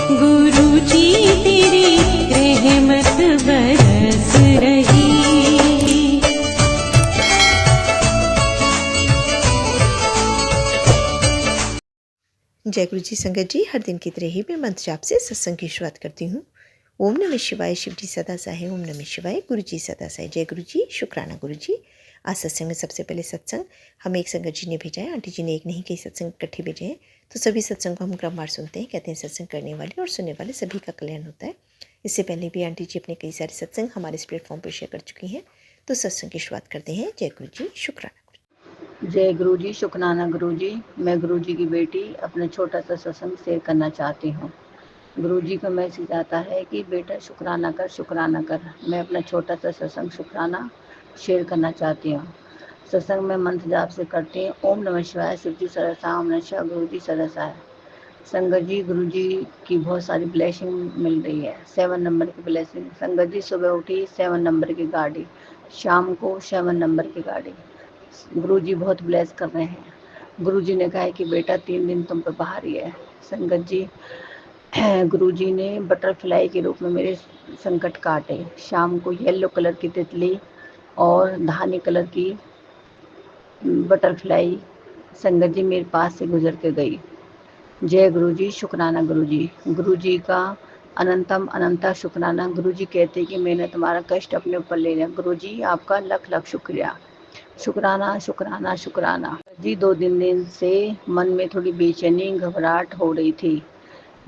गुरु जी तेरी रहमत बरस रही। जय गुरु जी संगत जी, हर दिन की तरह ही मैं मंत्र जाप से सत्संग की शुरुआत करती हूँ। ओम नमः शिवाय, शिव जी सदा सहाय। ओम नमः शिवाय, गुरु जी सदा सहाय। जय गुरु जी, शुक्राना गुरु जी। आज सत्संग में सबसे पहले सत्संग हमें एक संगत जी ने भेजा है। आंटी जी ने एक नहीं, कई सत्संग इकट्ठे भेजे हैं, तो सभी सत्संग को हम क्रमवार सुनते हैं। कहते हैं सत्संग करने वाले और सुनने वाले सभी का कल्याण होता है। इससे पहले भी आंटी जी अपने कई सारे सत्संग हमारे इस प्लेटफॉर्म पर शेयर कर चुकी हैं, तो सत्संग की शुरुआत करते हैं। जय गुरु जी, शुक्राना। जय गुरु जी, शुक्राना गुरु जी। मैं गुरु जी की बेटी अपना छोटा सा सत्संग शेयर करना चाहती हूँ। गुरु जी का मैसेज आता है कि बेटा शुक्राना कर, शुक्राना कर। मैं अपना छोटा सा सत्संग शुक्राना शेयर करना चाहती हूँ। सत्संग में मंत्र जाप से करती हूँ। ओम नमः शिवाय, शिव जी सरसा, ओम नमः शिवाय, गुरु जी सरसा है। संगत जी, गुरु जी की बहुत सारी ब्लेसिंग मिल रही है। 7 नंबर की ब्लेसिंग। संगत जी, सुबह उठी 7 नंबर की गाड़ी, शाम को 7 नंबर की गाड़ी। गुरु जी बहुत ब्लेस कर रहे हैं। गुरु जी ने कहा है कि बेटा 3 दिन तुम पे भारी है। संगत जी, गुरु जी ने बटरफ्लाई के रूप में मेरे संकट काटे। शाम को येलो कलर की तितली और धानी कलर की बटरफ्लाई संगत जी मेरे पास से गुजर के गई। जय गुरु जी, शुक्राना गुरु जी। गुरु जी का अनंतम अनंता शुक्राना। गुरु जी कहते कि मैंने तुम्हारा कष्ट अपने ऊपर ले लिया। गुरु जी आपका लख लख शुक्रिया। शुक्राना शुक्राना शुक्राना जी। 2 दिन से मन में थोड़ी बेचैनी घबराहट हो रही थी।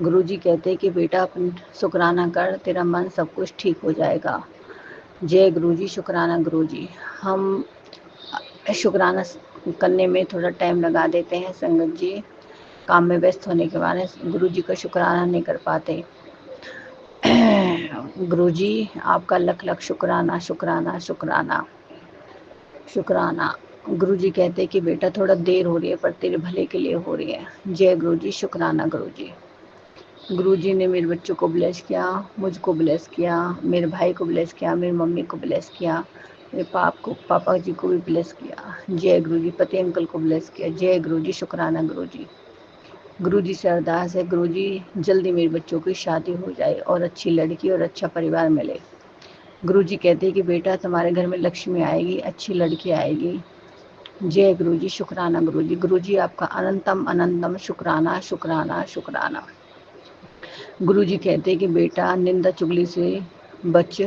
गुरुजी कहते कि बेटा अपन शुक्राना कर, तेरा मन सब कुछ ठीक हो जाएगा। जय गुरुजी, शुक्राना गुरुजी। हम शुक्राना करने में थोड़ा टाइम लगा देते हैं संगत जी, काम में व्यस्त होने के बाद गुरुजी का शुक्राना नहीं कर पाते। गुरुजी आपका लख लख शुक्राना शुक्राना शुक्राना शुक्राना। गुरुजी कहते कि बेटा थोड़ा देर हो रही है पर तेरे भले के लिए हो रही है। जय गुरुजी, शुक्राना गुरुजी। गुरुजी ने मेरे बच्चों को ब्लेस किया, मुझको ब्लेस किया, मेरे भाई को ब्लेस किया, मेरी मम्मी को ब्लेस किया, मेरे पापा जी को भी ब्लेस किया। जय गुरुजी। पति अंकल को ब्लेस किया। जय गुरुजी, शुक्राना गुरुजी। गुरुजी से अरदास है गुरुजी जल्दी मेरे बच्चों की शादी हो जाए और अच्छी लड़की और अच्छा परिवार मिले। गुरुजी कहते हैं कि बेटा तुम्हारे घर में लक्ष्मी आएगी, अच्छी लड़की आएगी। जय गुरुजी, शुक्राना गुरुजी। गुरुजी आपका अनंतम अनंतम शुक्राना शुक्राना शुक्राना। गुरुजी कहते हैं कि बेटा निंदा चुगली से बच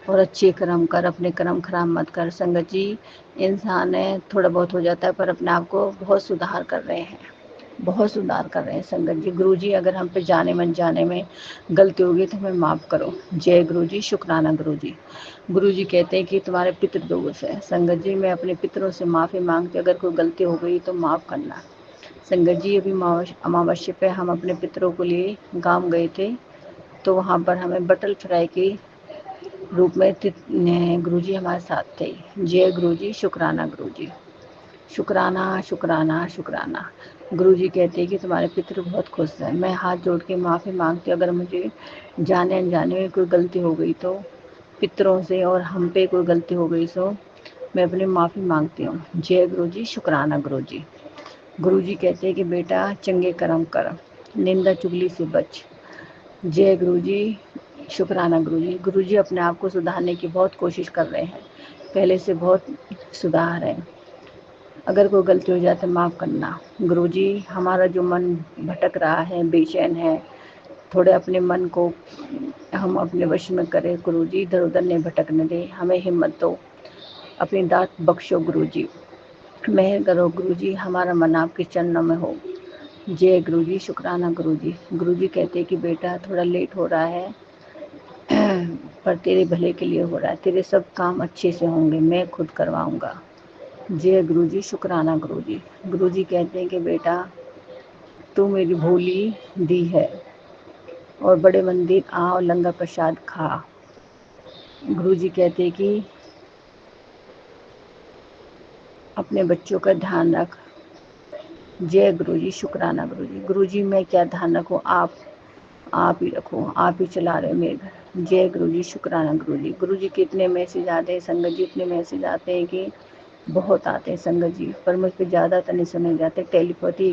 और अच्छे कर्म कर, अपने कर्म खराब मत कर। संगत जी, इंसान है थोड़ा बहुत हो जाता है पर अपने आप को बहुत सुधार कर रहे हैं, बहुत सुधार कर रहे हैं संगत जी। गुरुजी अगर हम पे जाने मन जाने में गलती होगी तो हमें माफ़ करो। जय गुरुजी, शुक्राना गुरुजी। गुरुजी कहते हैं कि तुम्हारे पितृ दोष है। संगत जी, मैं अपने पितरों से माफ़ी मांगती, अगर कोई गलती हो गई तो माफ़ करना। संगत जी, अभी अमावस्या पे हम अपने पितरों को लिए गांव गए थे, तो वहाँ पर हमें बटरफ्लाई के रूप में गुरुजी हमारे साथ थे। जय गुरुजी, शुक्राना गुरुजी। शुक्राना शुक्राना शुक्राना। गुरुजी कहते हैं कि तुम्हारे पितृ बहुत खुश हैं। मैं हाथ जोड़ के माफ़ी मांगती हूँ, अगर मुझे जाने अनजाने में कोई गलती हो गई तो पितरों से और हम पे कोई गलती हो गई तो मैं अपनी माफ़ी मांगती हूँ। जय गुरुजी, शुक्राना गुरुजी। गुरुजी कहते हैं कि बेटा चंगे कर्म कर, निंदा चुगली से बच। जय गुरुजी, शुक्राना गुरुजी। गुरुजी अपने आप को सुधारने की बहुत कोशिश कर रहे हैं, पहले से बहुत सुधार है। अगर कोई गलती हो जाए तो माफ़ करना। गुरुजी, हमारा जो मन भटक रहा है, बेचैन है, थोड़े अपने मन को हम अपने वश में करें। गुरुजी इधर उधर नहीं भटकने दें, हमें हिम्मत दो, अपनी दात बख्शो गुरुजी। मेहर करो गुरुजी, हमारा मन आपके चरणों में हो। जय गुरुजी, शुक्राना गुरुजी। गुरुजी कहते हैं कि बेटा थोड़ा लेट हो रहा है पर तेरे भले के लिए हो रहा है, तेरे सब काम अच्छे से होंगे, मैं खुद करवाऊंगा। जय गुरुजी, शुक्राना गुरुजी। गुरुजी कहते हैं कि बेटा तू मेरी भोली दी है और बड़े मंदिर आ और लंगर प्रसाद खा। गुरुजी कहते हैं कि अपने बच्चों का ध्यान रख। जय गुरुजी, शुक्राना गुरुजी। गुरुजी मैं क्या ध्यान रखूं, आप ही रखो, आप ही चला रहे मेरे घर। जय गुरुजी, शुक्राना गुरुजी। गुरुजी के इतने मैसेज आते हैं संगत जी, इतने मैसेज आते हैं कि बहुत आते हैं संगत जी, पर मुझ पर ज़्यादा तो नहीं सुने जाते। टेलीपैथी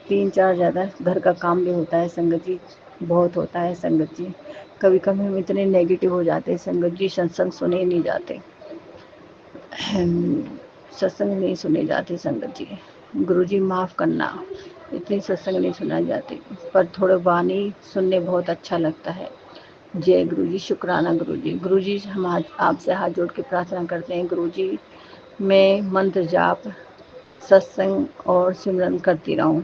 3-4 ज़्यादा घर का काम भी होता है संगत जी, बहुत होता है संगत जी। कभी कभी हम इतने नेगेटिव हो जाते हैं संगत जी, सत्संग सुने ही नहीं जाते, सत्संग नहीं सुने जाते संगत जी। गुरु जी माफ़ करना, इतनी सत्संग नहीं सुना जाती, पर थोड़े वाणी सुनने बहुत अच्छा लगता है। जय गुरु जी, शुक्राना गुरु जी। गुरु जी हम आज आपसे हाथ जोड़ के प्रार्थना करते हैं। गुरु जी मैं मंत्र जाप, सत्संग और सिमरन करती रहूं।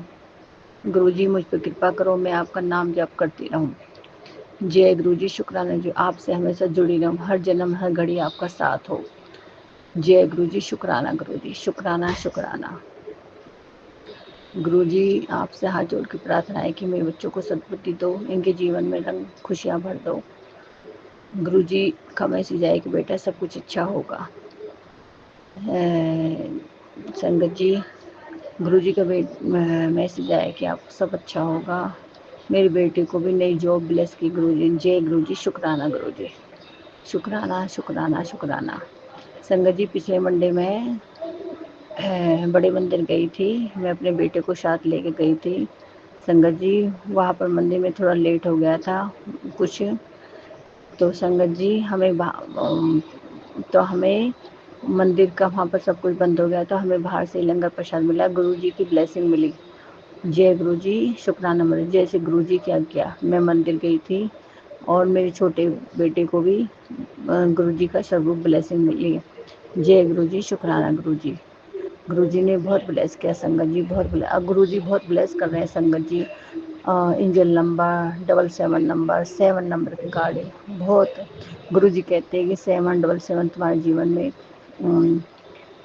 गुरु जी मुझ पर कृपा करो, मैं आपका नाम जप करती रहूं। जय गुरु जी, शुक्राना जी। आपसे हमेशा जुड़ी रहूं, हर जन्म हर घड़ी आपका साथ हो। जय गुरु जी, शुक्राना गुरु जी, शुक्राना शुक्राना। गुरु जी आपसे हाथ जोड़ के प्रार्थना है कि मेरे बच्चों को सद्बुद्धि दो, इनके जीवन में रंग खुशियां भर दो। गुरु जी का मैसेज आए कि बेटा सब कुछ अच्छा होगा। संगत जी गुरु जी का मैसेज आया कि आप सब अच्छा होगा। मेरी बेटी को भी नई जॉब ब्लेस की गुरु जी। जय गुरु जी, शुक्राना गुरु जी, शुक्राना शुक्राना शुक्राना। संगत जी पिछले मंडे में बड़े मंदिर गई थी, मैं अपने बेटे को साथ लेके गई थी संगत जी। वहाँ पर मंदिर में थोड़ा लेट हो गया था कुछ, तो संगत जी हमें मंदिर का वहाँ पर सब कुछ बंद हो गया, तो हमें बाहर से लंगर प्रसाद मिला, गुरु जी की ब्लेसिंग मिली। जय गुरु जी, शुक्राना मेरे। जैसे गुरु जी की आज्ञा मैं मंदिर गई थी और मेरे छोटे बेटे को भी गुरु जी का सर्वरूप ब्लेसिंग मिली। जय गुरु जी, शुक्राना गुरु जी। गुरु जी ने बहुत ब्लेस किया संगत जी, बहुत ब्लेस। गुरु जी बहुत ब्लेस कर रहे हैं संगत जी। इंजन नंबर 777 नंबर 7 नंबर की गाड़ी बहुत। गुरु जी कहते हैं कि 777 तुम्हारे जीवन में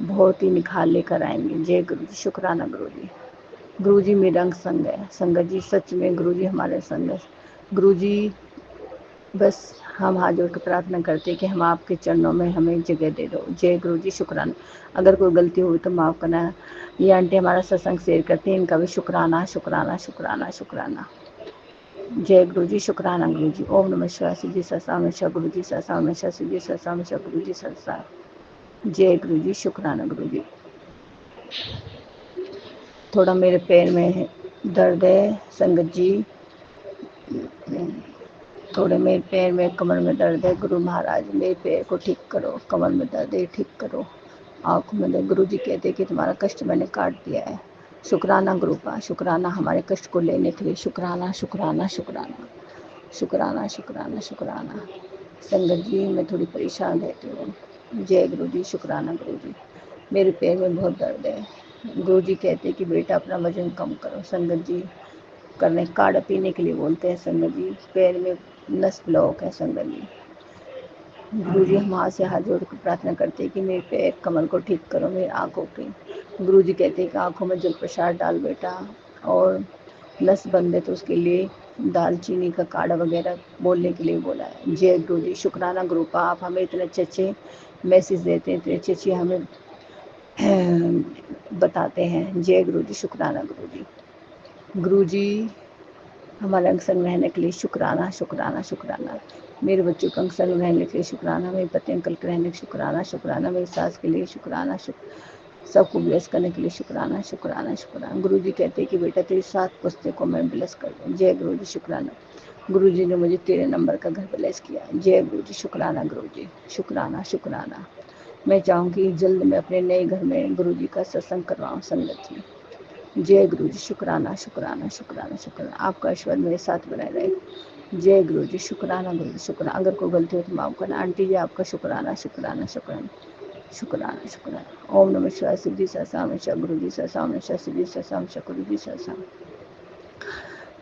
बहुत ही निखार लेकर आएंगे। जय गुरु जी, शुक्राना गुरु जी। गुरु जी मेरा अंग संग है संगत जी, सच में गुरु जी हमारे संग है। गुरु जी बस हम हाथ जोड़ के प्रार्थना करते हैं कि हम आपके चरणों में हमें जगह दे दो। जय गुरु जी, शुक्राना। अगर कोई गलती हुई तो माफ़ करना। ये आंटी हमारा सत्संग शेयर करती हैं, इनका भी शुक्राना शुक्राना शुक्राना शुक्राना। जय गुरु जी, शुक्राना गुरु जी। ओम नमः शिवाय। सिद्धि ससा हमेशा गुरु जी, ससा हमेशा सिद्धि, ससा हमेशा गुरु जी, ससा। जय गुरु जी, शुक्राना गुरु जी। थोड़ा मेरे पैर में दर्द है संगत जी, थोड़े मेरे पैर में कमर में दर्द है। गुरु महाराज मेरे पैर को ठीक करो, कमर में दर्द है ठीक करो, आँखों में दर्द। गुरु जी कहते कि तुम्हारा कष्ट मैंने काट दिया है। शुक्राना गुरु का, शुक्राना हमारे कष्ट को लेने के लिए। शुक्राना शुक्राना शुक्राना शुक्राना शुक्राना शुक्राना। संगत जी मैं थोड़ी परेशान रहती हूँ। जय गुरु जी, शुक्राना गुरु जी। मेरे पैर में बहुत दर्द है। गुरु जी कहते कि बेटा अपना वजन कम करो। संगत जी करने काढ़ा पीने के लिए बोलते हैं संगत जी। पैर में नस ब्लॉक है संगत जी। गुरु जी हम हाथ से हाथ जोड़ कर प्रार्थना करते हैं कि मेरे पैर कमर को ठीक करो, मेरी आँखों की। गुरु जी कहते हैं कि आँखों में जल प्रसाद डाल बेटा, और नस बंद है तो उसके लिए दालचीनी का काढ़ा वगैरह बोलने के लिए बोला है। जय गुरु जी, शुक्राना गुरु का। आप हमें इतने अच्छे अच्छे मैसेज देते हैं, इतने अच्छे अच्छे हमें बताते हैं। जय गुरु जी, शुक्राना गुरु जी। गुरु जी हमारे अंग संग रहने के लिए शुक्राना शुक्राना शुक्राना। मेरे बच्चों के अंग संग रहने के लिए शुक्राना, मेरे पति अंकल के रहने के शुक्राना शुक्राना, मेरी सास के लिए शुक्राना सबको ब्लेस करने के लिए शुक्राना शुक्राना शुक्राना। गुरु जी कहते हैं कि बेटा तेरी 7 पुस्तकों को मैं ब्लेस कर दूँ। जय गुरु जी, शुक्राना। गुरु जी ने मुझे 13 नंबर का घर ब्लेस किया। जय गुरु जी, शुक्राना गुरु जी, शुक्राना शुक्राना। मैं चाहूँगी जल्द मैं अपने नए घर में गुरु जी का सत्संग करवाऊँ संगत जी। जय गुरु जी, शुक्राना शुक्राना शुक्राना शुक्राना। आपका आशीर्वाद मेरे साथ बनाए रहे। जय गुरु जी, शुक्राना गुरु जी, शुक्राना। अगर कोई गलती हो तो माफ़ करना। आंटी जी आपका शुक्राना शुक्राना शुक्राना शुक्राना शुक्राना। ओम नमः शिवाय। सिद्धि ससा हमेशा गुरु जी, ससा हमेशा सिद्धि, ससा हमेशा गुरु जी, ससा।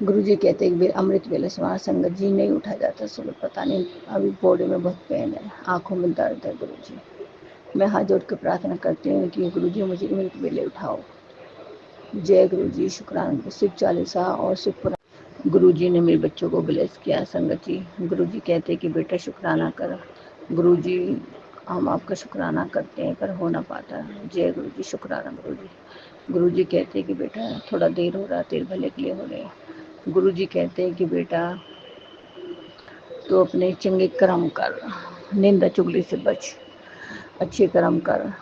गुरु जी कहते हैं कि अमृत वेले से संगत जी नहीं उठा जाता सुबह, पता नहीं अभी बॉडी में बहुत पेन है, आंखों में दर्द है। गुरु जी मैं हाथ जोड़ के प्रार्थना करती हूँ कि गुरु जी मुझे अमृत वेले उठाओ। जय गुरु जी, शुक्राना। शिव चालीसा और शिव पुराण गुरु जी ने मेरे बच्चों को ब्लेस किया संगत जी। गुरु जी कहते कि बेटा शुक्राना कर। गुरु जी हम आपका शुक्राना करते हैं पर हो ना पाता। जय गुरु जी, शुक्राना गुरु जी। गुरु जी कहते हैं कि बेटा थोड़ा देर हो रहा, तेरे भले के लिए हो रहे। गुरु जी कहते हैं कि बेटा तो अपने चंगे कर्म कर, निंदा चुगली से बच, अच्छे कर्म कर।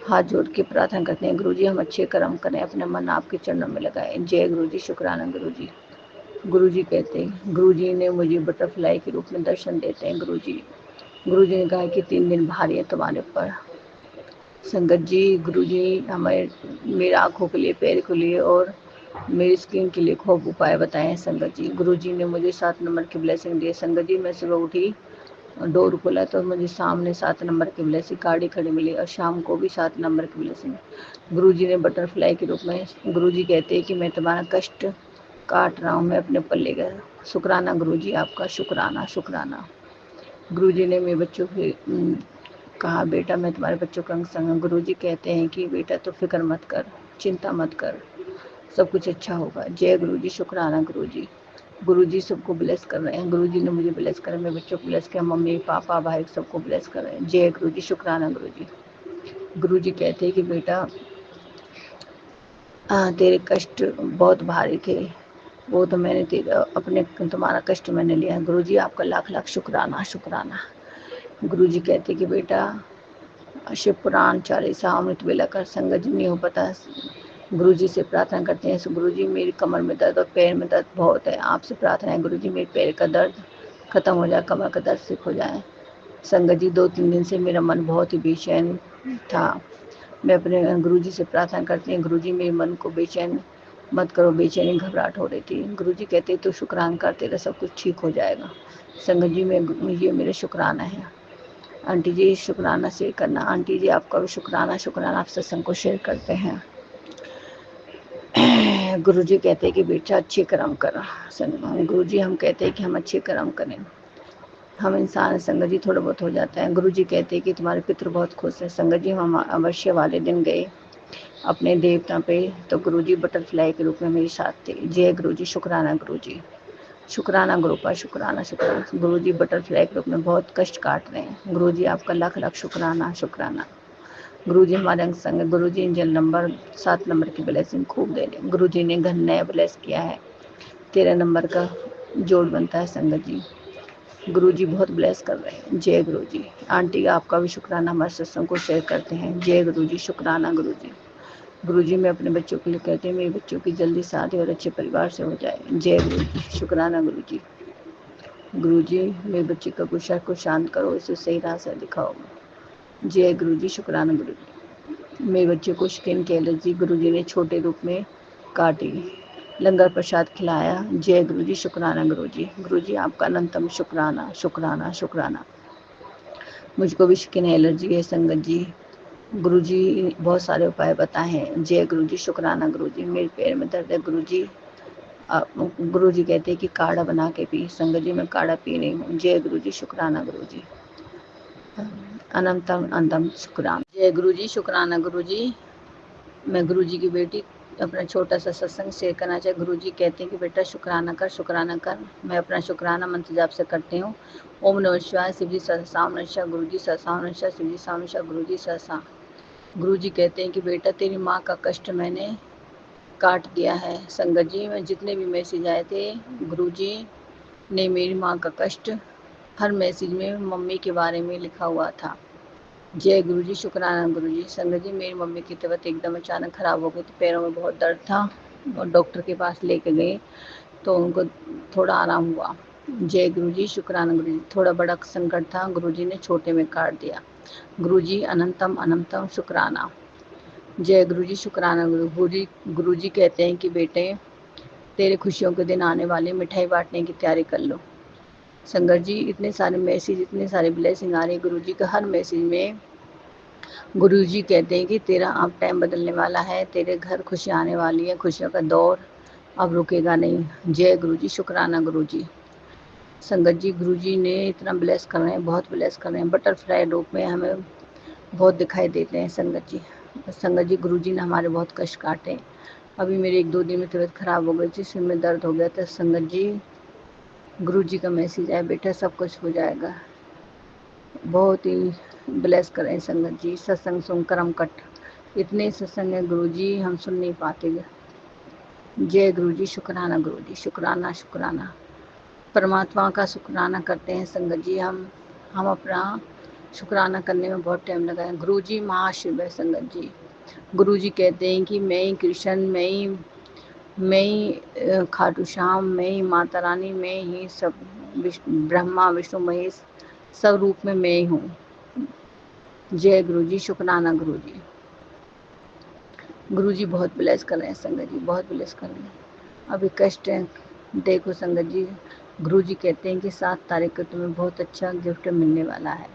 हाथ जोड़ के प्रार्थना करते हैं गुरु जी हम अच्छे कर्म करें, अपने मन आपके चरणों में लगाएं। जय गुरु जी, शुक्राना गुरु जी। गुरु जी कहते हैं, गुरु जी ने मुझे बटरफ्लाई के रूप में दर्शन देते हैं। गुरु जी ने कहा कि 3 दिन भारी है तुम्हारे ऊपर। संगत जी, गुरु जी हमारे मेरे आँखों के लिए, पैर के लिए और मेरी स्किन के लिए खूब उपाय बताए हैं। संगत जी, गुरु जी ने मुझे 7 नंबर की ब्लेसिंग दी है। संगत जी, मैं सुबह उठी, डोर खुला तो मुझे सामने 7 नंबर की ब्लेसिंग गाड़ी खड़ी मिली और शाम को भी 7 नंबर की ब्लेसिंग। गुरु जी ने बटरफ्लाई के रूप में, गुरु जी कहते हैं कि मैं तुम्हारा कष्ट काट रहा हूँ, मैं अपने ऊपर ले गया। शुक्राना गुरु जी आपका, शुक्राना शुक्राना। गुरु जी ने मेरे बच्चों के कहा, बेटा मैं तुम्हारे बच्चों का अंग संग हूँ। गुरु जी कहते हैं कि बेटा तो फिक्र मत कर, चिंता मत कर, सब कुछ अच्छा होगा। जय गुरु जी, शुक्राना गुरु जी। गुरु जी सबको ब्लेस कर रहे हैं। गुरु जी ने मुझे ब्लेस करा, मेरे बच्चों को ब्लेस किया, मम्मी पापा भाई सबको ब्लेस कर रहे हैं। जय गुरु जी, शुक्राना गुरु जी। गुरु जी कहते हैं कि बेटा तेरे कष्ट बहुत भारी थे, वो तो मैंने तेरे अपने तुम्हारा कष्ट मैंने लिया। गुरु जी आपका लाख लाख शुक्राना शुक्राना। गुरु जी कहते कि बेटा शिव पुराण चालीसा अमृत वेला कर। संगत जी नहीं हो पता, गुरु जी से प्रार्थना करते हैं, गुरु जी मेरी कमर में दर्द और पैर में दर्द बहुत है, आपसे प्रार्थना है गुरु जी मेरे पैर का दर्द खत्म हो जाए, कमर का दर्द ठीक हो जाए। संगत जी 2-3 दिन से मेरा मन बहुत ही बेचैन था। मैं अपने गुरु जी से प्रार्थना करती हूँ, गुरु जी मेरे मन को बेचैन मत करो, बेचैनी घबराहट हो रही थी। गुरु जी कहते तो शुक्राना कर, तेरा सब कुछ ठीक हो जाएगा। संगत जी में ये मेरे शुक्राना है। आंटी जी शुक्राना शेयर करना। आंटी जी आपका भी शुक्राना शुक्राना, आप सत्संग को शेयर करते हैं। गुरु जी कहते हैं कि बेटा अच्छे कर्म कर। गुरु जी हम कहते हैं कि हम अच्छे कर्म करें, हम इंसान संगत जी थोड़ा बहुत हो जाता है। गुरु जी कहते हैं कि तुम्हारे पितृ बहुत खुश है। संगत जी हम अवश्य वाले दिन गए अपने देवता पे, तो गुरु जी बटरफ्लाई के रूप में मेरे साथ थे। जय गुरु जी, शुक्राना गुरु जी, शुक्राना गुरु का, शुक्राना शुक्राना। गुरु जी बटरफ्लाई के रूप में बहुत कष्ट काट रहे हैं। गुरु जी आपका लाख लाख शुक्राना शुक्राना। गुरु जी हमारे अंग संग, गुरु जी इंजन नंबर 7 नंबर की ब्लेसिंग खूब दे रहे। गुरु जी ने घर नया ब्लेस किया है, 13 नंबर का जोड़ बनता है। संगत जी गुरु जी बहुत ब्लेस कर रहे हैं। जय गुरु जी। आंटी आपका भी शुक्राना, हमारे सत्संग को शेयर करते हैं। जय गुरु जी, शुक्राना गुरु जी। गुरु जी मैं अपने बच्चों के लिए कहते हैं मेरे बच्चों की जल्दी शादी और अच्छे परिवार से हो जाए। जय गुरु जी, शुक्राना गुरु जी। गुरु जी मेरे बच्चे का गुस्सा को शांत करो, इसे सही राह से दिखाओ। जय गुरु जी, शुक्राना गुरु जी। मेरे बच्चे को स्किन की एलर्जी गुरु जी ने छोटे रूप में काटी, लंगर प्रसाद खिलाया। जय गुरु जी, शुक्राना गुरु जी। गुरु जी आपका अनंतम शुक्राना शुक्राना शुक्राना। मुझको भी स्किन एलर्जी है संगत जी, गुरु जी बहुत सारे उपाय बताए हैं। जय गुरु जी, शुक्राना गुरु जी। मेरे पैर में दर्द है गुरु जी, गुरु जी कहते हैं कि काढ़ा बना के पी। संगत जी मैं काढ़ा पी नहीं हूँ। जय गुरु जी, शुक्राना गुरु जी, अनंतम अनंतम शुक्राना। जय गुरु जी, शुक्राना गुरु जी। मैं गुरु जी की बेटी अपना छोटा सा सत्संग शेयर करना चाहिए। गुरु जी कहते हैं कि बेटा शुक्राना कर, शुक्राना कर। मैं अपना शुक्राना मंत्र जाप से करती हूँ। ओम नमः शिवाय, शिव जी सहस्राम नमः, गुरु जी सहस्राम नमः, शिव जी सहस्राम नमः, गुरु जी सहस्राम। गुरु जी कहते हैं कि बेटा तेरी माँ का कष्ट मैंने काट दिया है। संगत जी में जितने भी मैसेज आए थे, गुरु जी ने मेरी माँ का कष्ट, हर मैसेज में मम्मी के बारे में लिखा हुआ था। जय गुरु जी, शुक्राना गुरु जी। संगत जी मेरी मम्मी की तबीयत एकदम अचानक खराब हो गई थी, पैरों में बहुत दर्द था और डॉक्टर के पास लेके गए तो उनको थोड़ा आराम हुआ। जय गुरु जी, शुक्राना गुरु जी। थोड़ा बड़ा संकट था, गुरु जी ने छोटे में काट दिया। गुरु जी अनंतम अनंतम शुक्राना। जय गुरु जी, शुक्राना गुरु जी कहते हैं कि बेटे तेरे खुशियों के दिन आने वाले, मिठाई बांटने की तैयारी कर लो। संगत जी इतने सारे मैसेज, इतने सारे ब्लेसिंग आ रहे हैं गुरु जी का। हर मैसेज में गुरु जी कहते हैं कि तेरा अब टाइम बदलने वाला है, तेरे घर खुशी आने वाली है, खुशियों का दौर अब रुकेगा नहीं। जय गुरु जी, शुक्राना गुरु जी। संगत जी गुरु जी ने इतना ब्लेस कर रहे हैं, बहुत ब्लेस कर रहे हैं। बटरफ्लाई रूप में हमें बहुत दिखाई देते हैं संगत जी। संगत जी गुरु जी ने हमारे बहुत कष्ट काटे। अभी मेरे 1-2 दिन में तबीयत खराब हो गई थी, सिर में दर्द हो गया था। संगत जी गुरु जी का मैसेज आया, बेटा सब कुछ हो जाएगा। बहुत ही ब्लेस करें संगत जी। सत्संग सुन कर्म कट, इतने सत्संग है गुरु जी हम सुन नहीं पाते। जय गुरु जी, शुक्राना गुरु जी, शुक्राना शुक्राना। परमात्मा का शुक्राना करते हैं संगत जी। हम अपना शुक्राना करने में बहुत टाइम लगा है। गुरु जी महाशिव है संगत जी। गुरु जी कहते हैं कि मैं ही कृष्ण, मैं ही मैं ही खाटू श्याम, मैं ही माता रानी, मैं ही सब ब्रह्मा विष्णु महेश सब रूप में मैं ही हूँ। जय गुरु जी, शुक्राना गुरु जी। गुरु जी बहुत ब्लेस कर रहे हैं संगत जी, बहुत ब्लेस कर रहे हैं। अभी कष्ट है, देखो संगत जी, गुरु जी कहते हैं कि 7 तारीख को तुम्हें बहुत अच्छा गिफ्ट मिलने वाला है।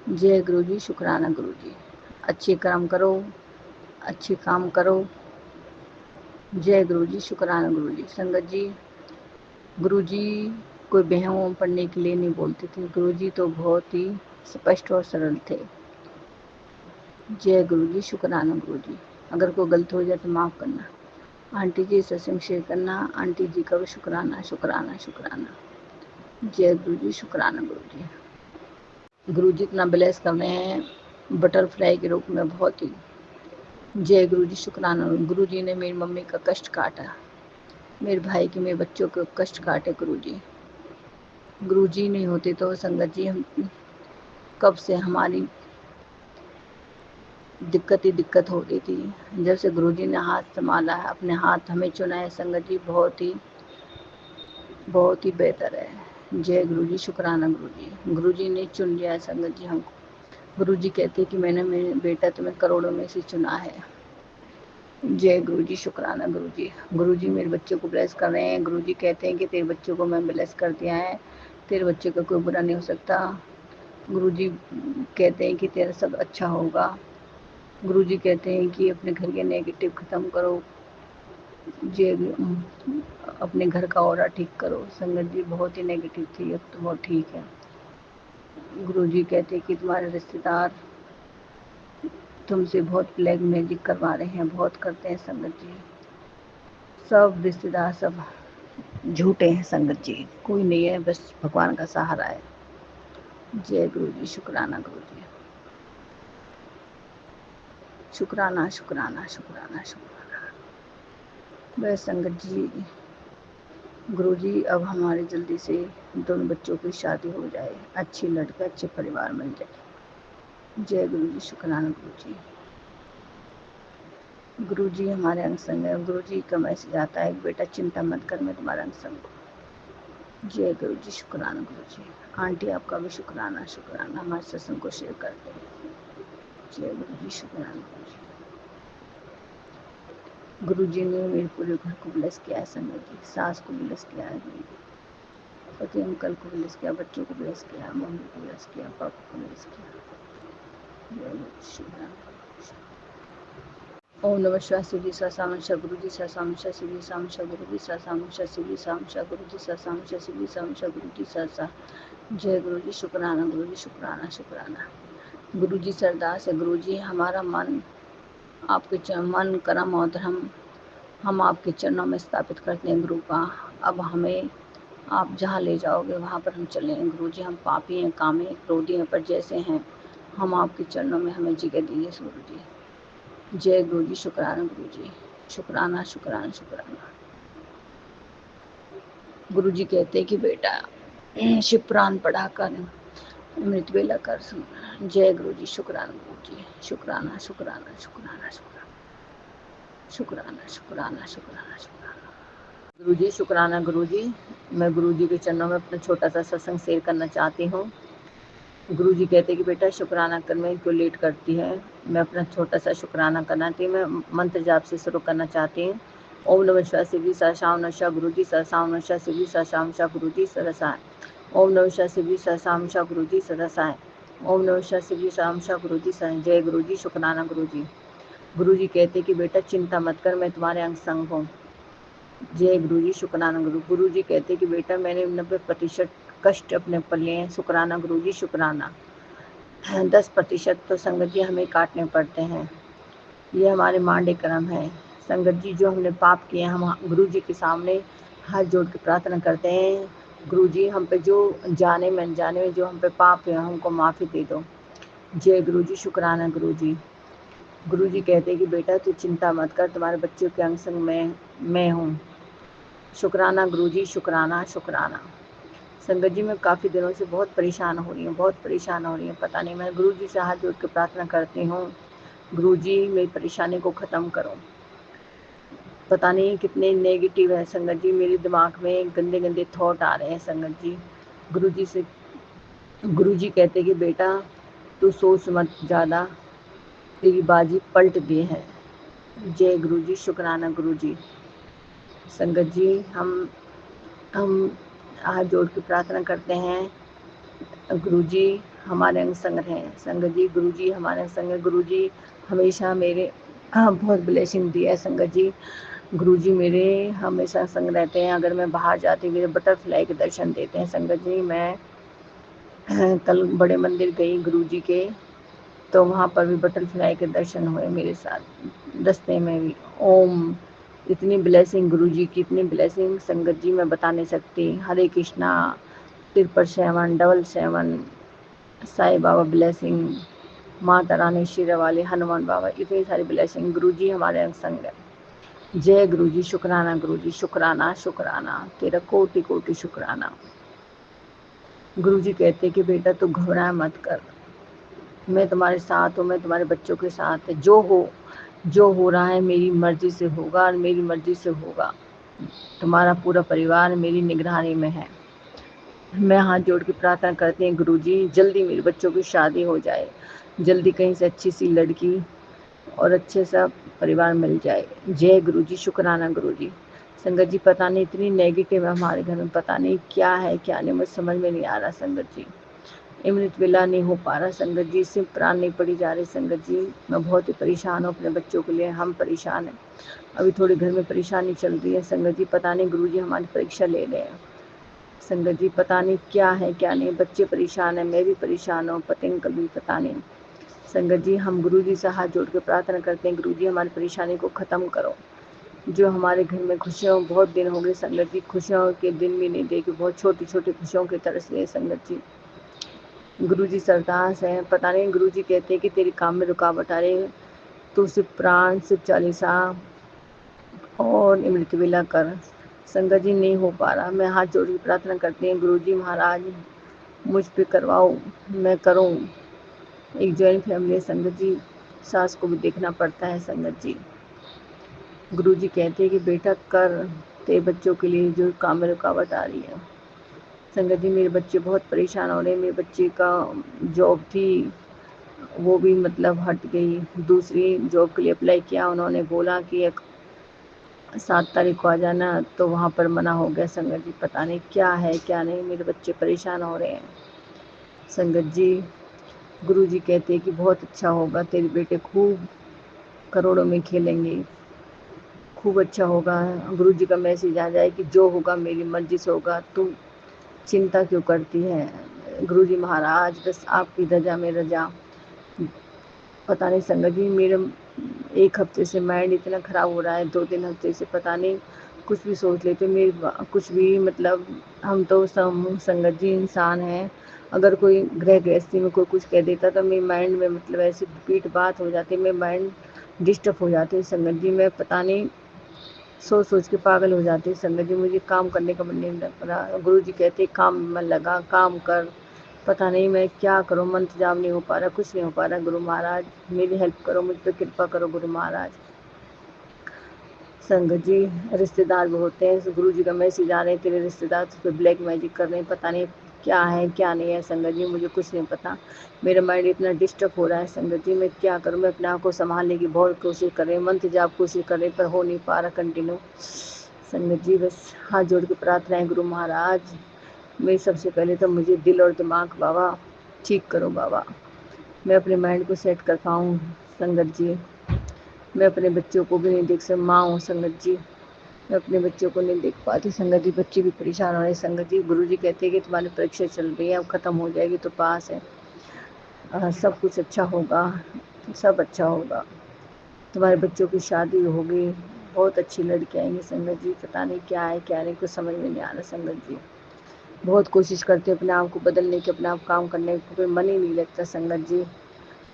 जय गुरु जी, शुक्राना गुरु जी। अच्छे कर्म करो, अच्छे काम करो। जय गुरु जी, शुक्राना गुरु जी। संगत जी, गुरु जी कोई बहनों पढ़ने के लिए नहीं बोलते थे, गुरु जी तो बहुत ही स्पष्ट और सरल थे। जय गुरु जी, शुक्राना गुरु जी। अगर कोई गलत हो जाए तो माफ़ करना। आंटी जी सत्संग शेयर करना, आंटी जी का भी शुक्राना शुक्राना शुक्राना। जय गुरु जी, शुक्राना गुरु जी। गुरु जी इतना ब्लेस कर रहे हैं बटरफ्लाई के रूप में, बहुत ही। जय गुरु जी, शुक्राना। गुरु जी ने मेरी मम्मी का कष्ट काटा, मेरे भाई के, मेरे बच्चों के कष्ट काटे गुरु जी। गुरु जी नहीं होते तो संगत जी हम कब से हमारी दिक्कत ही दिक्कत हो रही थी। जब से गुरु जी ने हाथ संभाला है, अपने हाथ हमें चुना है संगत जी, बहुत ही बेहतर है। जय गुरु जी, शुक्राना गुरु जी। गुरु जी ने चुन लिया है संगत जी हमको। गुरु जी कहते हैं कि मैंने मेरे बेटा तुम्हें करोड़ों में से चुना है। जय गुरु जी, शुक्राना गुरु जी। गुरु जी मेरे बच्चों को ब्लेस कर रहे हैं। गुरु जी कहते हैं कि तेरे बच्चों को मैं ब्लेस कर दिया है, तेरे बच्चे का कोई बुरा नहीं हो सकता। गुरु जी कहते हैं कि तेरा सब अच्छा होगा। गुरु जी कहते हैं कि अपने घर के नेगेटिव ख़त्म करो, जे अपने घर का ऑरा ठीक करो। संगत जी बहुत ही नेगेटिव थी, अब तो बहुत ठीक है। गुरु जी कहते हैं कि तुम्हारे रिश्तेदार तुमसे बहुत ब्लैक मैजिक करवा रहे हैं, बहुत करते हैं संगत जी। सब रिश्तेदार सब झूठे हैं संगत जी, कोई नहीं है, बस भगवान का सहारा है। जय गुरु जी, शुक्राना गुरु जी। शुक्राना शुक्राना शुक्राना शुक्राना। बस संगत जी, गुरु जी अब हमारे जल्दी से दोनों बच्चों की शादी हो जाए, अच्छी लड़का अच्छे परिवार मिल जाए। जय गुरु जी, शुक्राना गुरु जी। गुरु जी हमारे अंग संग है। गुरु जी का मैसेज आता है, बेटा चिंता मत कर, मैं तुम्हारा अंग संग हूँ। जय गुरु जी, शुक्राना गुरु जी। आंटी आपका भी शुक्राना शुक्राना, हमारे सत्संग को शेयर करते हैं। जय गुरु जी, शुक्राना गुरु जी। गुरु जी ने मेरे पूरे घर को ब्लेस किया है संगत जी, सास को ब्लेस किया है, पति अंकल को ब्लेस किया, बच्चों को ब्लेस किया, मम्मी को ब्लेस किया, पापा को ब्लेस किया। जय गुरु जी, शुक्राना। ओम नमः शिवाय। शिवजी सामशा गुरु जी सामशा, शिवजी सामशा गुरु जी सामशा, शिवजी सामशा गुरु जी सामशा, शिवजी सामशा गुरु जी सा। जय गुरु जी, शुक्राना गुरु जी, शुक्राना शुक्राना। गुरु जी सरदास है। गुरु जी हमारा मन आपके मन कर्म और धर्म हम आपके चरणों में स्थापित करते हैं गुरु का। अब हमें आप जहाँ ले जाओगे वहाँ पर हम चलें। गुरु जी हम पापी हैं, कामी हैं, क्रोधी हैं, पर जैसे हैं हम आपके चरणों में हमें जगह दीजिए गुरु जी। जय गुरु जी, शुक्राना गुरु जी, शुक्राना शुक्राना शुक्राना। गुरु जी कहते हैं कि बेटा शिव पुराण पढ़ा कर अमृत वेला कर सुन। जय गुरु जी, शुक्राना गुरु जी, शुक्राना शुक्राना शुक्राना शुक्राना शुक्राना शुक्राना शुक्राना शुक्राना। गुरु जी, शुक्राना गुरु जी। मैं गुरु जी के चरणों में अपना छोटा सा सत्संग शेयर करना चाहती हूँ। गुरु जी कहते हैं कि बेटा शुक्राना करने क्यों लेट करती है। मैं अपना छोटा सा शुक्राना करना थी, मैं मंत्र जाप से शुरू करना चाहती हूँ। ओम नमः शिवाय। शिवजी शाम नशा गुरु जी शाम नशा, शिवजी शाम शा गुरु जी सरसाए। ओम नमः शिवाय। शिवजी शाम शा गुरु जी सरसाए। ओम नमः शिवाय। शिवजी शाम शा गुरु जी सा। जय गुरु जी, शुक्राना गुरु जी। गुरु जी कहते कि बेटा चिंता मत कर, मैं तुम्हारे अंग संग हूँ। जय गुरु जी, शुक्राना गुरु। गुरु जी कहते कि बेटा मैंने 90% कष्ट अपने पर लिए हैं। शुक्राना गुरु जी, शुक्राना। 10% तो संगत जी हमें काटने पड़ते हैं, ये हमारे मांडे कर्म है। संगत जी जो हमने पाप किए हम गुरु जी के सामने हाथ जोड़ के प्रार्थना करते हैं, गुरु जी हम पे जो जाने में अनजाने में जो हम पे पाप है हमको माफ़ी दे दो। जय गुरु जी, शुक्राना गुरु जी। गुरु जी कहते हैं कि बेटा तू चिंता मत कर, तुम्हारे बच्चों के अंग संग मैं हूँ। शुक्राना गुरु जी, शुक्राना शुक्राना। संगत जी मैं काफ़ी दिनों से बहुत परेशान हो रही हूँ, बहुत परेशान हो रही हूँ। पता नहीं, मैं गुरु जी से हाथ जोड़ के प्रार्थना करती हूँ, गुरु जी मेरी परेशानी को ख़त्म करो। पता नहीं कितने नेगेटिव है संगत जी, मेरे दिमाग में गंदे गंदे थॉट आ रहे हैं संगत जी। गुरु जी कहते कि बेटा तू सोच मत ज़्यादा, तेरी बाजी पलट दी है। जय गुरु जी, शुक्राना गुरु जी। संगत जी हम हाथ जोड़ के प्रार्थना करते हैं, गुरु जी हमारे अंग संग हैं। संगत जी गुरु जी हमारे अंग संग है। गुरु जी हमेशा मेरे बहुत ब्लेसिंग दिया है संगत जी। गुरुजी मेरे हमेशा संग रहते हैं। अगर मैं बाहर जाती मेरे बटरफ्लाई के दर्शन देते हैं संगत जी। मैं कल बड़े मंदिर गई गुरुजी के, तो वहाँ पर भी बटरफ्लाई के दर्शन हुए मेरे साथ, रास्ते में भी। ओम, इतनी ब्लेसिंग गुरुजी की, इतनी ब्लेसिंग संगत जी मैं बता नहीं सकती। हरे कृष्णा, 777 777, साईं बाबा ब्लेसिंग, माता रानी शेरावाली, हनुमान बाबा, इतनी सारी ब्लेसिंग। गुरुजी हमारे अंग संग है। जय गुरु जी, शुक्राना गुरु जी, शुक्राना शुक्राना, तेरा कोटि कोटि शुक्राना। गुरु जी कहते कि बेटा तू घबरा मत कर, मैं तुम्हारे साथ हूँ, मैं तुम्हारे बच्चों के साथ है। जो हो रहा है मेरी मर्जी से होगा और मेरी मर्जी से होगा। तुम्हारा पूरा परिवार मेरी निगरानी में है। मैं हाथ जोड़ के प्रार्थना करती हूँ गुरु जी, जल्दी मेरे बच्चों की शादी हो जाए, जल्दी कहीं से अच्छी सी लड़की और अच्छे सा परिवार मिल जाए। जय गुरु जी, शुक्राना गुरु जी। संगत जी पता नहीं इतनी नेगेटिव है हमारे घर में, पता नहीं क्या है क्या नहीं, मुझे समझ में नहीं आ रहा संगत जी। अमृत वेला नहीं हो पा रहा संगत जी, इससे प्राण नहीं पड़ी जा रही संगत जी। मैं बहुत ही परेशान हूँ अपने बच्चों के लिए, हम परेशान हैं। अभी थोड़ी घर में परेशानी चल रही है संगत जी, पता नहीं गुरु जी हमारी परीक्षा ले रहे हैं संगत जी। पता नहीं क्या है क्या नहीं, बच्चे परेशान है, मैं भी परेशान हूँ, पतिंग कभी पता नहीं संगत जी। हम गुरु जी से हाथ जोड़ के प्रार्थना करते हैं, गुरु जी हमारी परेशानी को ख़त्म करो। जो हमारे घर में खुशियाँ बहुत दिन हो गए संगत जी, खुशियों के दिन भी नहीं देखे, बहुत छोटी छोटी खुशियों की तरस रहे संगत जी। गुरु जी सरदास हैं, पता नहीं गुरु जी कहते हैं कि तेरे काम में रुकावट आ रही है, तो सिर्फ प्राण, सिर्फ चालीसा और अमृत वेला कर। संगत जी नहीं हो पा रहा, मैं हाथ जोड़ के प्रार्थना करती हूँ गुरु जी महाराज मुझ पे करवाओ, मैं करूँ। एक जॉइंट फैमिली है संगत जी, सास को भी देखना पड़ता है संगत जी। गुरु जी कहते हैं कि बेटा कर, तेरे बच्चों के लिए जो काम में रुकावट आ रही है। संगत जी मेरे बच्चे बहुत परेशान हो रहे हैं, मेरे बच्चे का जॉब थी वो भी मतलब हट गई, दूसरी जॉब के लिए अप्लाई किया, उन्होंने बोला कि 7 तारीख को आ जाना, तो वहाँ पर मना हो गया संगत जी। पता नहीं क्या है क्या नहीं, मेरे बच्चे परेशान हो रहे हैं संगत जी। गुरु जी कहते हैं कि बहुत अच्छा होगा, तेरे बेटे खूब करोड़ों में खेलेंगे, खूब अच्छा होगा। गुरु जी का मैसेज आ जाए कि जो होगा मेरी मर्जी से होगा, तुम चिंता क्यों करती है। गुरु जी महाराज बस आपकी रजा में रजा। पता नहीं संगत जी मेरे 1 हफ्ते से माइंड इतना ख़राब हो रहा है, 2-3 हफ्ते से पता नहीं कुछ भी सोच लेते मेरी कुछ भी मतलब। हम तो संगत जी इंसान हैं, अगर कोई गृह गृहस्थी में कोई कुछ कह देता तो मेरे माइंड में मतलब ऐसी पीठ बात हो जाती, मेरे माइंड डिस्टर्ब हो जाती है संगत जी। मैं पता नहीं सोच के पागल हो जाती है संगत जी, मुझे काम करने का मन नहीं लग रहा। गुरु जी कहते काम में मन लगा, काम कर। पता नहीं मैं क्या करूं, मंत्र जाप नहीं हो पा रहा, कुछ नहीं हो पा रहा। गुरु महाराज मेरी हेल्प करो, मुझ पर कृपा करो गुरु महाराज। संगत जी रिश्तेदार भी होते हैं, गुरु जी का मैसेज आ रहे हैं तेरे रिश्तेदार तुझ पे ब्लैक मैजिक कर रहे हैं, पता नहीं क्या है क्या नहीं है संगत जी, मुझे कुछ नहीं पता। मेरा माइंड इतना डिस्टर्ब हो रहा है संगत जी, मैं क्या करूं। मैं अपने आप को संभालने की बहुत कोशिश कर रही हूँ, मंत्र जाप कोशिश कर रही, पर हो नहीं पा रहा कंटिन्यू संगत जी। बस हाथ जोड़ के प्रार्थना है गुरु महाराज, मेरी सबसे पहले तो मुझे दिल और दिमाग बाबा ठीक करो बाबा, मैं अपने माइंड को सेट कर पाऊँ संगत जी। मैं अपने बच्चों को भी नहीं देख सकती, माँ हूँ संगत जी, मैं अपने बच्चों को नहीं देख पाती संगत जी, बच्चे भी परेशान हो रहे हैं संगत जी। गुरु जी कहते हैं कि तुम्हारी परीक्षा चल रही है, अब ख़त्म हो जाएगी तो पास है, सब कुछ अच्छा होगा, सब अच्छा होगा, तुम्हारे बच्चों की शादी होगी, बहुत अच्छी लड़की आएंगी संगत जी। पता नहीं क्या है क्या नहीं, कुछ समझ में नहीं आ रहा संगत जी। बहुत कोशिश करते अपने आप को बदलने की, अपने आप काम करने को, कोई मन ही नहीं लगता संगत जी।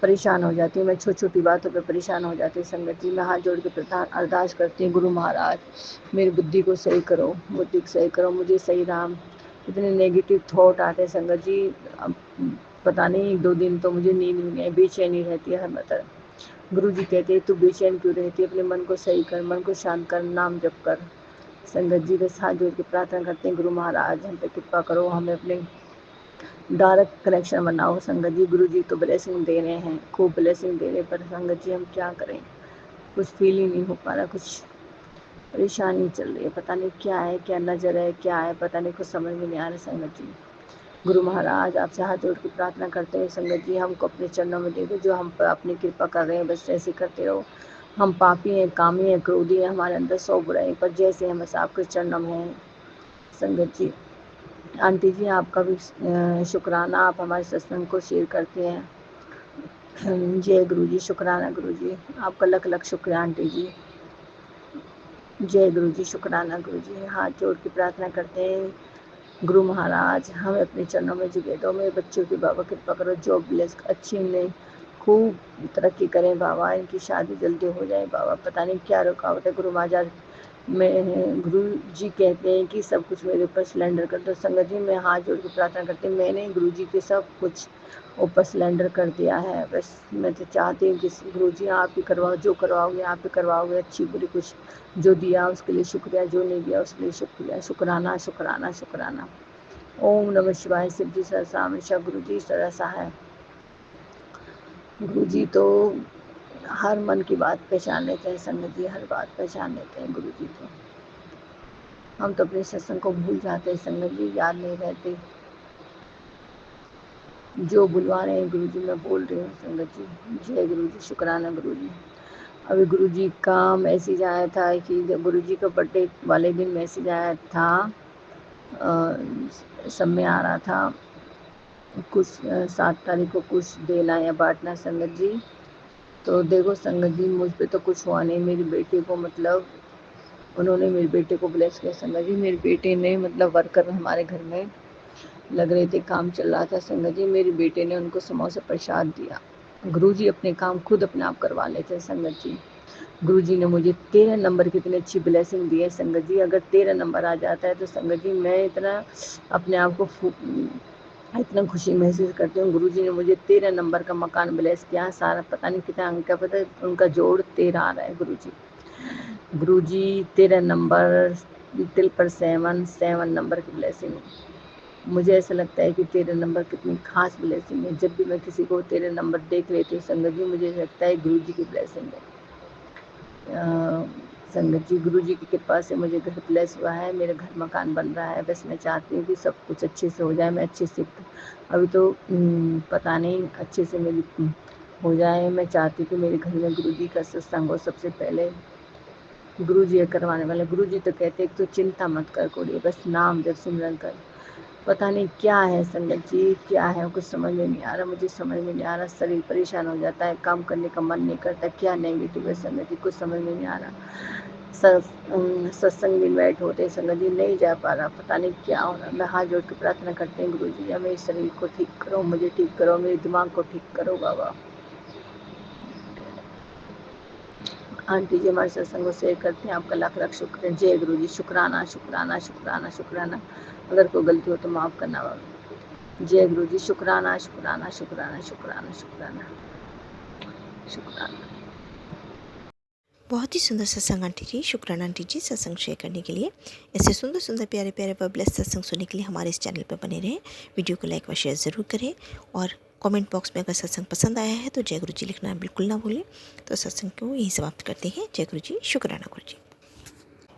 परेशान हो जाती हूँ मैं, छोटी छोटी बातों पे परेशान हो जाती हूँ संगत जी। मैं हाथ जोड़ के अरदास करती हूँ गुरु महाराज मेरी बुद्धि को सही करो, बुद्धि को सही करो, मुझे सही राम। इतने नेगेटिव थॉट आते हैं संगत जी, अब पता नहीं 1-2 दिन तो मुझे नींद भी नहीं, बेचैनी रहती है हर मतलब। गुरु जी कहते हैं तू बेचैन क्यों रहती है, अपने मन को सही कर, मन को शांत कर, नाम जप कर। संगत जी बस हाथ जोड़ के प्रार्थना करते हैं, गुरु महाराज हम पे कृपा करो, हमें अपने डायरेक्ट कनेक्शन बनाओ। संगत जी गुरु जी तो ब्लेसिंग दे रहे हैं, खूब ब्लेसिंग दे रहे हैं, पर संगत जी हम क्या करें, कुछ फील ही नहीं हो पा रहा, कुछ परेशानी चल रही है, पता नहीं क्या है, क्या नजर है, क्या है, पता नहीं, कुछ समझ में नहीं आ रहा। संगत जी गुरु महाराज आपसे हाथ जोड़ के प्रार्थना करते हैं, संगत जी हमको अपने चरणों में दे दो, जो हम पर अपनी कृपा कर रहे हैं बस ऐसे करते रहो। हम पापी हैं, कामी हैं, क्रोधी हैं, हमारे अंदर 100 बुराई, पर जैसे हम बस आपके चरणों में हैं। संगत जी आंटी जी आपका भी शुक्राना, आप हमारे सत्संग को शेयर करते हैं। जय गुरु जी, शुक्राना गुरु जी, आपका लख लख शुक्रिया आंटी जी। जय गुरु जी, शुक्राना गुरु जी। हाथ जोड़ के प्रार्थना करते हैं, गुरु महाराज हमें अपने चरणों में जुगे दो, मेरे बच्चों की बाबा कृपा करो, जॉब ब्लेस अच्छी इन्हें खूब तरक्की करें बाबा, इनकी शादी जल्दी हो जाए बाबा, पता नहीं क्या रुकावट है। गुरु महाराज मैं गुरु जी कहते हैं कि सब कुछ मेरे ऊपर सिलेंडर कर दो। संगत जी मैं हाथ जोड़ के प्रार्थना करती हूँ, मैंने गुरु जी के सब कुछ ऊपर सिलेंडर कर दिया है, बस मैं तो चाहती हूँ कि गुरु जी आप ही करवाओ, जो करवाओगे आप ही करवाओगे, अच्छी बुरी कुछ जो दिया उसके लिए शुक्रिया, जो नहीं दिया उसके लिए शुक्रिया, शुक्राना शुक्राना शुक्राना। ओम नमः शिवाय। शिव जी सरसा हमेशा गुरु जी सरसा है। गुरु जी तो हर मन की बात पहचान लेते हैं, संगत जी हर बात पहचान लेते हैं गुरु जी तो। हम तो अपने सत्संग को भूल जाते हैं संगत जी, याद नहीं रहते, जो बुलवा रहे हैं गुरु जी मैं बोल रही हूँ संगत जी। जय गुरु जी, शुक्राना गुरु जी। अभी गुरु जी का मैसेज आया था कि गुरु जी का बर्थडे वाले दिन मैसेज आया था, सब में आ रहा था कुछ 7 तारीख को कुछ देना या बांटना संगत जी। तो देखो संगत जी मुझ पे तो कुछ हुआ नहीं, मेरी बेटी को मतलब उन्होंने मेरे बेटे को ब्लेस किया संगत जी। मेरे बेटे ने मतलब वर्कर हमारे घर में लग रहे थे, काम चल रहा था संगत जी, मेरे बेटे ने उनको समोसा प्रसाद दिया। गुरु जी अपने काम खुद अपने आप करवा लेते हैं संगत जी। गुरु जी ने मुझे 13 नंबर की इतनी अच्छी ब्लेसिंग दी है संगत जी। अगर 13 नंबर आ जाता है तो संगत जी मैं इतना अपने आप को इतना खुशी महसूस करती हूँ। गुरु जी ने मुझे 13 नंबर का मकान ब्लेस किया, सारा पता नहीं कितना अंक का, पता उनका जोड़ 13 आ रहा है गुरु जी। गुरु जी 13 नंबर, तिल पर 7 नंबर की ब्लेसिंग। मुझे ऐसा लगता है कि 13 नंबर कितनी खास ब्लेसिंग है। जब भी मैं किसी को 13 नंबर देख लेती हूँ संगत जी मुझे लगता है गुरु जी की ब्लेसिंग है। संगत जी गुरु जी की कृपा से मुझे घर ब्लेस हुआ है, मेरा घर मकान बन रहा है, बस मैं चाहती हूँ कि सब कुछ अच्छे से हो जाए, मैं अच्छे से अभी तो पता नहीं अच्छे से मेरी हो जाए। मैं चाहती हूँ कि मेरे घर में गुरु जी का सत्संग हो। सबसे पहले गुरु जी करवाने वाले, गुरु जी तो कहते हैं तो चिंता मत कर कोड़ी, बस नाम जब सिमरन कर। पता नहीं क्या है संगत जी, क्या है कुछ समझ में नहीं आ रहा, मुझे समझ में नहीं आ रहा, शरीर परेशान हो जाता है, काम करने का मन नहीं करता, क्या नेगेटिव है संगत जी कुछ समझ में नहीं आ रहा। सत्संग में इन्वाइट होते संगत जी नहीं जा पा रहा, पता नहीं क्या हो रहा। मैं हाथ जोड़ के प्रार्थना करते हैं गुरु जी मेरे शरीर को ठीक करो, मुझे ठीक करो, मेरे दिमाग को ठीक करो बाबा। आंटी जी हमारे सत्संग को शेयर करते हैं, आपका लाख लाख शुक्र है। जय गुरु जी, शुक्राना शुक्राना शुक्राना शुक्राना। अगर कोई गलती हो तो माफ़ करना बाबा। जय गुरु जी, शुक्राना शुक्राना शुक्राना शुक्राना शुक्राना शुक्राना। बहुत ही सुंदर सत्संग आंटी जी, शुक्राना आंटी जी सत्संग शेयर करने के लिए। ऐसे सुंदर सुंदर प्यारे प्यारे व ब्लेस सत्संग सुनने के लिए हमारे इस चैनल पर बने रहें। वीडियो को लाइक व शेयर ज़रूर करें और कमेंट बॉक्स में अगर सत्संग पसंद आया है तो जय गुरु जी लिखना बिल्कुल ना भूलें। तो सत्संग को यही समाप्त करते हैं। जय गुरु जी, शुक्राना गुरु जी।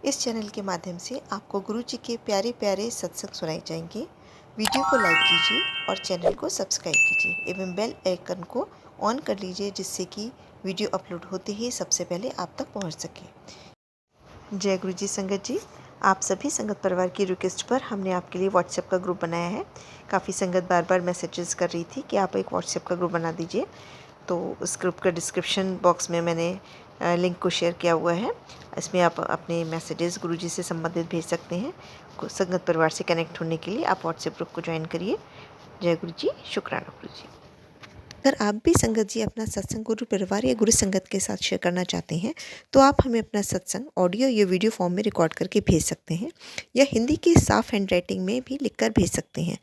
इस चैनल के माध्यम से आपको गुरु जी के प्यारे प्यारे सत्संग सुनाए जाएंगे। वीडियो को लाइक कीजिए और चैनल को सब्सक्राइब कीजिए एवं बेल आइकन को ऑन कर लीजिए, जिससे कि वीडियो अपलोड होते ही सबसे पहले आप तक पहुंच सके। जय गुरु जी संगत जी, आप सभी संगत परिवार की रिक्वेस्ट पर हमने आपके लिए व्हाट्सएप का ग्रुप बनाया है। काफ़ी संगत बार बार मैसेजेस कर रही थी कि आप एक व्हाट्सएप का ग्रुप बना दीजिए, तो उस ग्रुप का डिस्क्रिप्शन बॉक्स में मैंने लिंक को शेयर किया हुआ है। इसमें आप अपने मैसेजेस गुरु जी से संबंधित भेज सकते हैं। संगत परिवार से कनेक्ट होने के लिए आप व्हाट्सएप ग्रुप को ज्वाइन करिए। जय गुरु जी, शुक्राना गुरु जी। अगर आप भी संगत जी अपना सत्संग गुरु परिवार या गुरु संगत के साथ शेयर करना चाहते हैं तो आप हमें अपना सत्संग ऑडियो या वीडियो फॉर्म में रिकॉर्ड करके भेज सकते हैं या हिंदी की साफ हैंड राइटिंग में भी लिखकर भेज सकते हैं।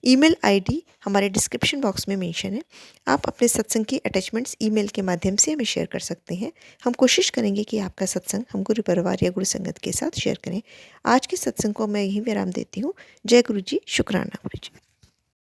ईमेल आईडी हमारे डिस्क्रिप्शन बॉक्स में मेंशन है। आप अपने सत्संग की अटैचमेंट्स ईमेल के माध्यम से हमें शेयर कर सकते हैं। हम कोशिश करेंगे कि आपका सत्संग हम गुरु परिवार या गुरु संगत के साथ शेयर करें। आज के सत्संग को मैं यहीं विराम देती हूँ। जय गुरु जी, शुक्राना गुरु जी।